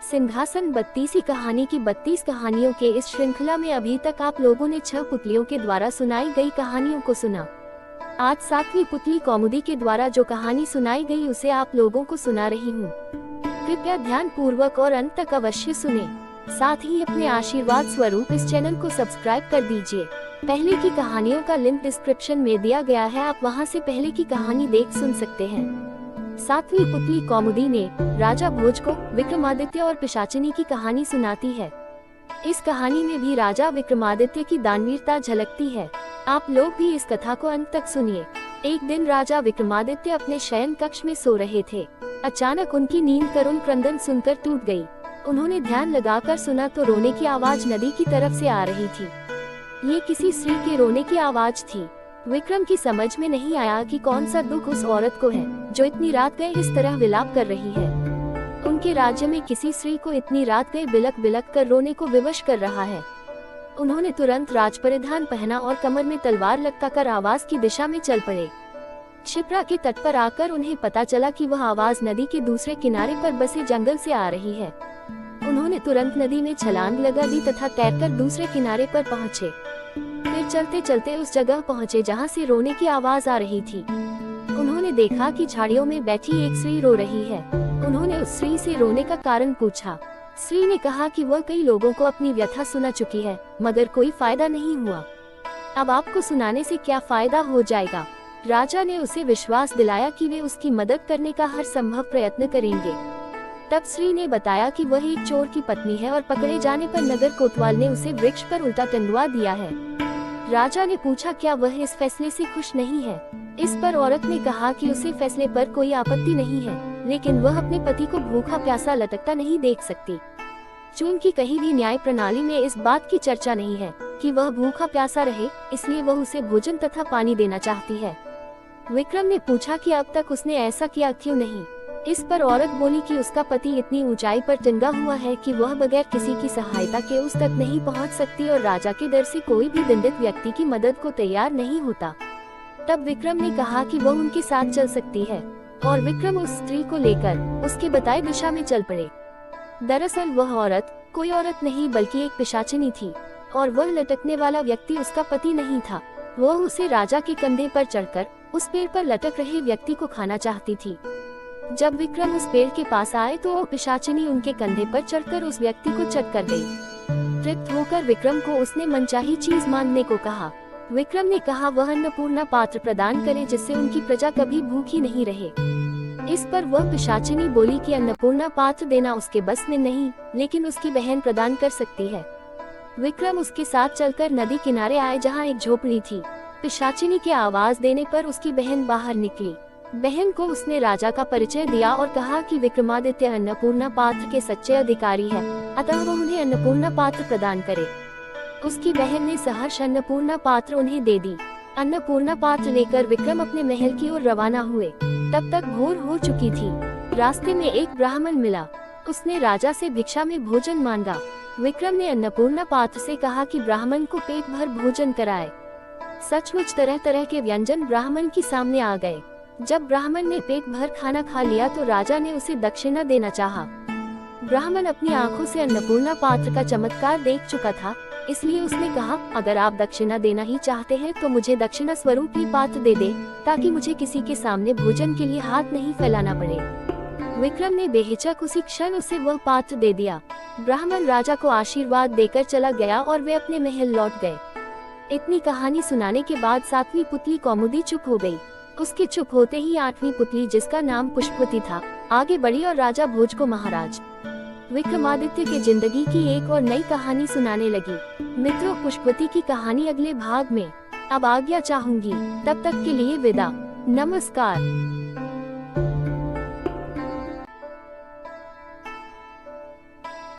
सिंहासन 32 कहानी की 32 कहानियों के इस श्रृंखला में अभी तक आप लोगों ने 6 पुतलियों के द्वारा सुनाई गई कहानियों को सुना। आज 7वीं पुतली कौमुदी के द्वारा जो कहानी सुनाई गई उसे आप लोगों को सुना रही हूँ। कृपया ध्यान पूर्वक और अंत तक अवश्य सुने। साथ ही अपने आशीर्वाद स्वरूप इस चैनल को सब्सक्राइब कर दीजिए। पहले की कहानियों का लिंक डिस्क्रिप्शन में दिया गया है, आप वहां से पहले की कहानी देख सुन सकते हैं। 7वीं पुतली कौमुदी ने राजा भोज को विक्रमादित्य और पिशाचिनी की कहानी सुनाती है। इस कहानी में भी राजा विक्रमादित्य की दानवीरता झलकती है। आप लोग भी इस कथा को अंत तक सुनिए। एक दिन राजा विक्रमादित्य अपने शयन कक्ष में सो रहे थे। अचानक उनकी नींद करुण क्रंदन सुनकर टूट गई। उन्होंने ध्यान लगाकर सुना तो रोने की आवाज नदी की तरफ से आ रही थी। ये किसी स्त्री के रोने की आवाज थी। विक्रम की समझ में नहीं आया कि कौन सा दुख उस औरत को है जो इतनी रात गए इस तरह विलाप कर रही है। उनके राज्य में किसी स्त्री को इतनी रात गए बिलक बिलक कर रोने को विवश कर रहा है। उन्होंने तुरंत राजपरिधान पहना और कमर में तलवार लटकाकर आवाज की दिशा में चल पड़े। क्षिप्रा के तट पर आकर उन्हें पता चला कि वह आवाज नदी के दूसरे किनारे पर बसे जंगल से आ रही है। उन्होंने तुरंत नदी में छलांग लगा दी तथा तैरकर दूसरे किनारे पर पहुँचे। फिर चलते चलते उस जगह पहुँचे जहाँ से रोने की आवाज आ रही थी। उन्होंने देखा कि झाड़ियों में बैठी एक स्त्री रो रही है। उन्होंने उस स्त्री से रोने का कारण पूछा। स्त्री ने कहा कि वह कई लोगों को अपनी व्यथा सुना चुकी है, मगर कोई फायदा नहीं हुआ। अब आपको सुनाने से क्या फायदा हो जाएगा। राजा ने उसे विश्वास दिलाया कि वे उसकी मदद करने का हर संभव प्रयत्न करेंगे। तब स्त्री ने बताया कि वह एक चोर की पत्नी है और पकड़े जाने पर नगर कोतवाल ने उसे वृक्ष पर उल्टा टंगवा दिया है। राजा ने पूछा क्या वह इस फैसले से खुश नहीं है। इस पर औरत ने कहा कि उसे फैसले पर कोई आपत्ति नहीं है, लेकिन वह अपने पति को भूखा प्यासा लटकता नहीं देख सकती। चूंकि कहीं भी न्याय प्रणाली में इस बात की चर्चा नहीं है कि वह भूखा प्यासा रहे, इसलिए वह उसे भोजन तथा पानी देना चाहती है। विक्रम ने पूछा कि अब तक उसने ऐसा किया क्यों नहीं। इस पर औरत बोली कि उसका पति इतनी ऊंचाई पर टंगा हुआ है कि वह बगैर किसी की सहायता के उस तक नहीं पहुंच सकती और राजा के डर से कोई भी दंडित व्यक्ति की मदद को तैयार नहीं होता। तब विक्रम ने कहा कि वह उनके साथ चल सकती है और विक्रम उस स्त्री को लेकर उसके बताए दिशा में चल पड़े। दरअसल वह औरत कोई औरत नहीं बल्कि एक पिशाचिनी थी और वह लटकने वाला व्यक्ति उसका पति नहीं था। वह उसे राजा के कंधे पर चढ़कर उस पेड़ पर लटक रहे व्यक्ति को खाना चाहती थी। जब विक्रम उस पेड़ के पास आए तो वो पिशाचिनी उनके कंधे पर चढ़कर उस व्यक्ति को चट कर गई। तृप्त होकर विक्रम को उसने मनचाही चीज मांगने को कहा। विक्रम ने कहा वह अन्नपूर्णा पात्र प्रदान करे जिससे उनकी प्रजा कभी भूखी नहीं रहे। इस पर वह पिशाचिनी बोली कि अन्नपूर्णा पात्र देना उसके बस में नहीं, लेकिन उसकी बहन प्रदान कर सकती है। विक्रम उसके साथ चलकर नदी किनारे आए जहाँ एक झोपड़ी थी। पिशाचिनी के आवाज देने पर उसकी बहन बाहर निकली। बहन को उसने राजा का परिचय दिया और कहा कि विक्रमादित्य अन्नपूर्णा पात्र के सच्चे अधिकारी है, अतः वह उन्हें अन्नपूर्णा पात्र प्रदान करे। उसकी बहन ने सहर्ष अन्नपूर्णा पात्र उन्हें दे दी। अन्नपूर्णा पात्र लेकर विक्रम अपने महल की ओर रवाना हुए। तब तक भोर हो चुकी थी। रास्ते में एक ब्राह्मण मिला। उसने राजा से भिक्षा में भोजन मांगा। विक्रम ने अन्नपूर्णा पात्र से कहा कि ब्राह्मण को पेट भर भोजन कराए। सचमुच तरह तरह के व्यंजन ब्राह्मण के सामने आ गए। जब ब्राह्मण ने पेट भर खाना खा लिया तो राजा ने उसे दक्षिणा देना चाहा। ब्राह्मण अपनी आंखों से अन्नपूर्णा पात्र का चमत्कार देख चुका था, इसलिए उसने कहा अगर आप दक्षिणा देना ही चाहते हैं तो मुझे दक्षिणा स्वरूप ही पात्र दे दे, ताकि मुझे किसी के सामने भोजन के लिए हाथ नहीं फैलाना पड़े। विक्रम ने बेहिचक उसी क्षण उसे वह पात्र दे दिया। ब्राह्मण राजा को आशीर्वाद देकर चला गया और वे अपने महल लौट गए। इतनी कहानी सुनाने के बाद 7वीं पुतली कौमुदी चुप हो गई। उसके चुप होते ही 8वीं पुतली जिसका नाम पुष्पवती था आगे बढ़ी और राजा भोज को महाराज विक्रमादित्य के जिंदगी की एक और नई कहानी सुनाने लगी। मित्रों, पुष्पवती की कहानी अगले भाग में। अब आज्ञा चाहूंगी, तब तक के लिए विदा। नमस्कार।